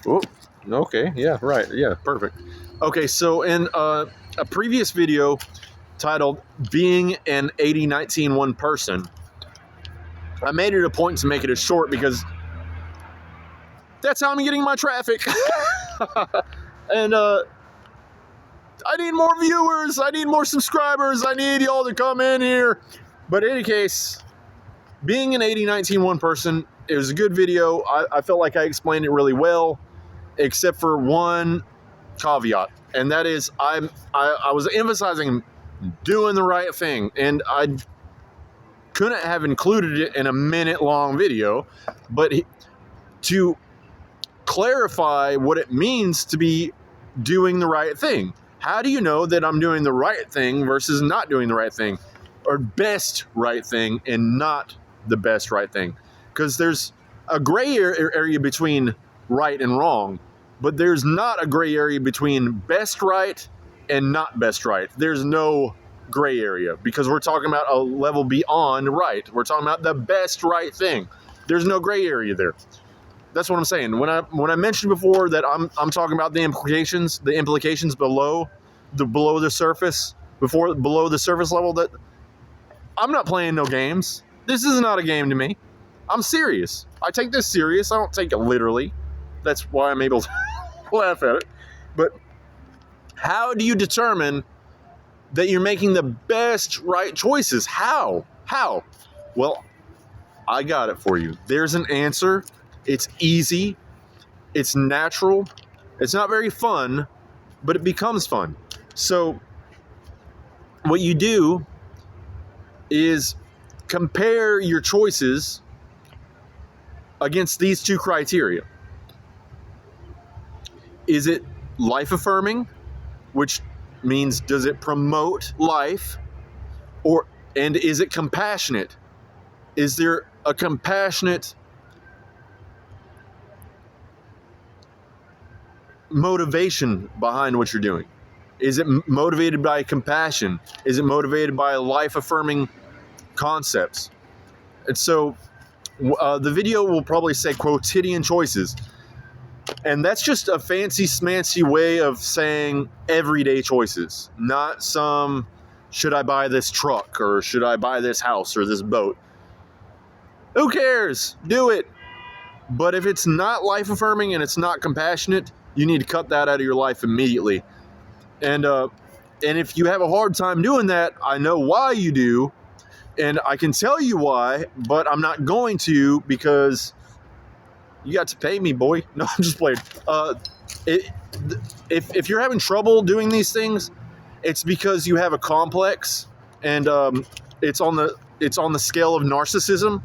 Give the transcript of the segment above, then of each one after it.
Oh, okay. Yeah, right. Yeah, perfect. Okay, so in a previous video titled Being an 80-19-1 Person, I made it a point to make it as short because that's how I'm getting my traffic. And I need more viewers. I need more subscribers. I need y'all to come in here. But in any case, being an 80-19-1 person, it was a good video. I felt like I explained it really well, except for one caveat, and that is I was emphasizing doing the right thing, and I couldn't have included it in a minute-long video, but to clarify what it means to be doing the right thing. How do you know that I'm doing the right thing versus not doing the right thing, or best right thing and not the best right thing? Because there's a gray area between right and wrong, but there's not a gray area between best right and not best right. There's no gray area because we're talking about a level beyond right. We're talking about the best right thing. There's no gray area there. That's what I'm saying. When I mentioned before that I'm talking about the implications below the surface, below the surface level, that I'm not playing no games. This is not a game to me. I'm serious. I take this serious. I don't take it literally. That's why I'm able to laugh at it. But how do you determine that you're making the best right choices? How? Well, I got it for you. There's an answer. It's easy. It's natural. It's not very fun, but it becomes fun. So what you do is compare your choices against these two criteria. Is it life-affirming, which means does it promote life, and is it compassionate? Is there a compassionate motivation behind what you're doing? Is it motivated by compassion? Is it motivated by life-affirming concepts? And so the video will probably say Quotidian Choices. And that's just a fancy smancy way of saying everyday choices, not some, should I buy this truck or should I buy this house or this boat? Who cares? Do it. But if it's not life-affirming and it's not compassionate, you need to cut that out of your life immediately. And if you have a hard time doing that, I know why you do, and I can tell you why, but I'm not going to because you got to pay me, boy. No, I'm just playing. If you're having trouble doing these things, it's because you have a complex, and it's on the scale of narcissism.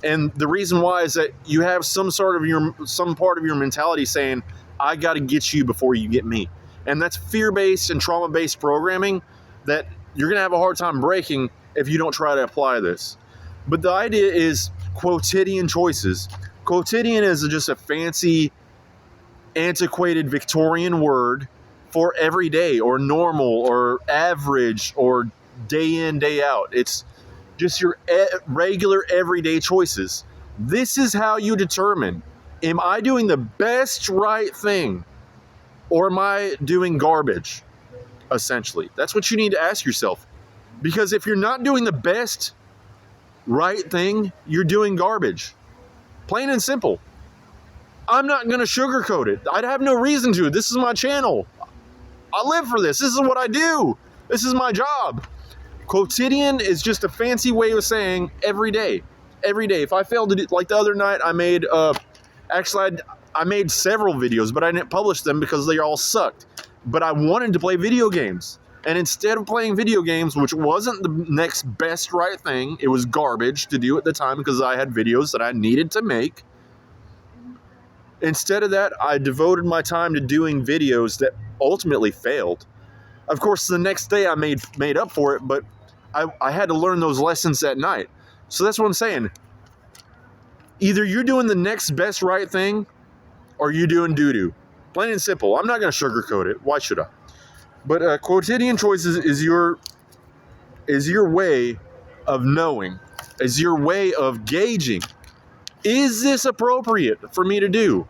And the reason why is that you have some part of your mentality saying, I got to get you before you get me. And that's fear-based and trauma-based programming that you're going to have a hard time breaking if you don't try to apply this. But the idea is quotidian choices. Quotidian is just a fancy, antiquated Victorian word for everyday or normal or average or day in, day out. It's just your regular everyday choices. This is how you determine, am I doing the best right thing or am I doing garbage, essentially? That's what you need to ask yourself. Because if you're not doing the best right thing, you're doing garbage. Plain and simple. I'm not going to sugarcoat it. I'd have no reason to. This is my channel. I live for this. This is what I do. This is my job. Quotidian is just a fancy way of saying every day. Every day. If I failed to do, like the other night, I made, I made several videos, but I didn't publish them because they all sucked. But I wanted to play video games. And instead of playing video games, which wasn't the next best right thing, it was garbage to do at the time because I had videos that I needed to make. Instead of that, I devoted my time to doing videos that ultimately failed. Of course, the next day I made up for it, but I had to learn those lessons at night. So that's what I'm saying. Either you're doing the next best right thing or you're doing doo-doo. Plain and simple. I'm not going to sugarcoat it. Why should I? But quotidian choices is your way of knowing, is your way of gauging. Is this appropriate for me to do?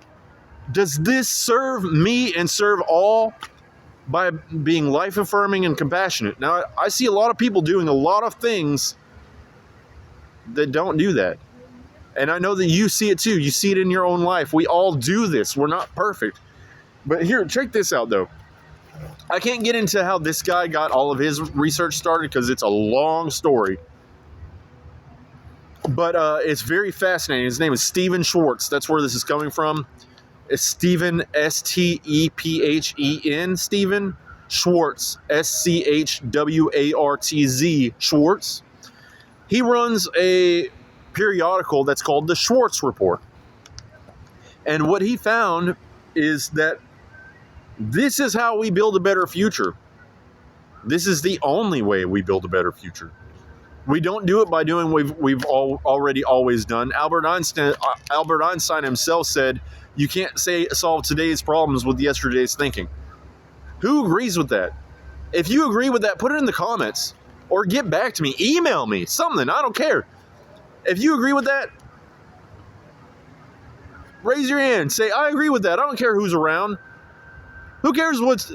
Does this serve me and serve all by being life-affirming and compassionate? Now, I see a lot of people doing a lot of things that don't do that. And I know that you see it too. You see it in your own life. We all do this. We're not perfect. But here, check this out, though. I can't get into how this guy got all of his research started because it's a long story. But it's very fascinating. His name is Stephen Schwartz. That's where this is coming from. It's Stephen, Stephen, Stephen Schwartz, Schwartz, Schwartz. He runs a periodical that's called the Schwartz Report. And what he found is that this is how we build a better future. This is the only way we build a better future. We don't do it by doing what we've already always done. Albert Einstein himself said, you can't solve today's problems with yesterday's thinking. Who agrees with that? If you agree with that, put it in the comments. Or get back to me. Email me. Something. I don't care. If you agree with that, raise your hand. Say, I agree with that. I don't care who's around. Who cares what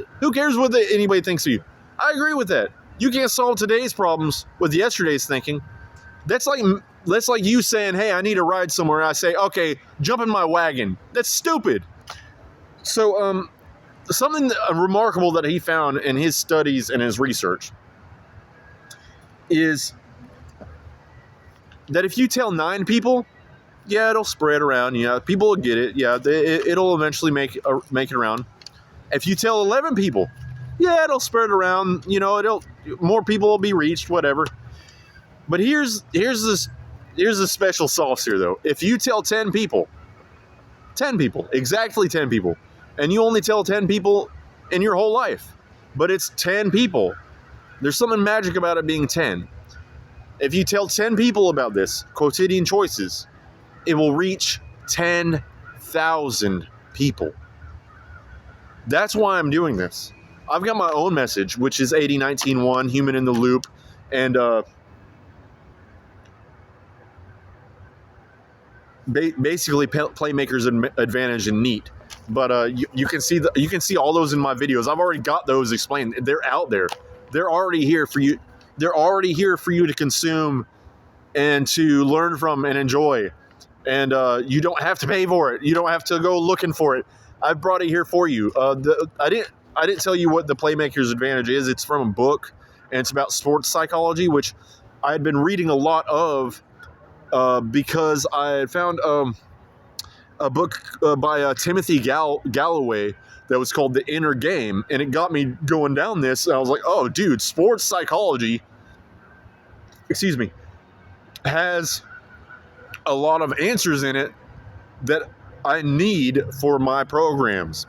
anybody thinks of you? I agree with that. You can't solve today's problems with yesterday's thinking. That's like you saying, hey, I need a ride somewhere. And I say, okay, jump in my wagon. That's stupid. So something remarkable that he found in his studies and his research is that if you tell 9 people, yeah, it'll spread around. Yeah, people will get it. Yeah, it'll eventually make it around. If you tell 11 people, yeah, it'll spread around. You know, more people will be reached. Whatever. But here's the special sauce here, though. If you tell 10 people, exactly 10 people, and you only tell 10 people in your whole life, but it's 10 people. There's something magic about it being 10. If you tell 10 people about this, Quotidian Choices, it will reach 10,000 people. That's why I'm doing this. I've got my own message, which is 80-19-1, Human in the Loop, and basically Playmaker's Advantage and Neat. But you can see all those in my videos. I've already got those explained. They're out there. They're already here for you. They're already here for you to consume and to learn from and enjoy. And you don't have to pay for it. You don't have to go looking for it. I've brought it here for you. I didn't tell you what the Playmaker's Advantage is. It's from a book, and it's about sports psychology, which I had been reading a lot of because I had found a book by Timothy Galloway that was called The Inner Game, and it got me going down this, and I was like, oh, dude, sports psychology, has a lot of answers in it that I need for my programs.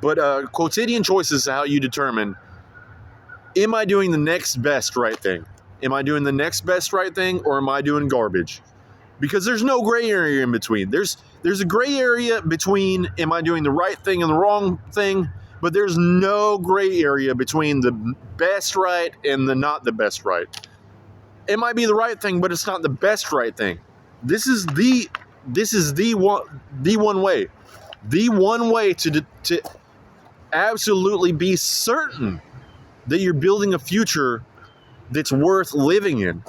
But Quotidian Choices is how you determine, am I doing the next best right thing? Am I doing the next best right thing, or am I doing garbage? Because there's no gray area in between. There's a gray area between am I doing the right thing and the wrong thing, but there's no gray area between the best right and the not the best right. It might be the right thing, but it's not the best right thing. This is the one way. The one way to absolutely be certain that you're building a future that's worth living in.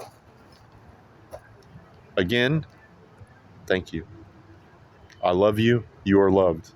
Again, thank you. I love you. You are loved.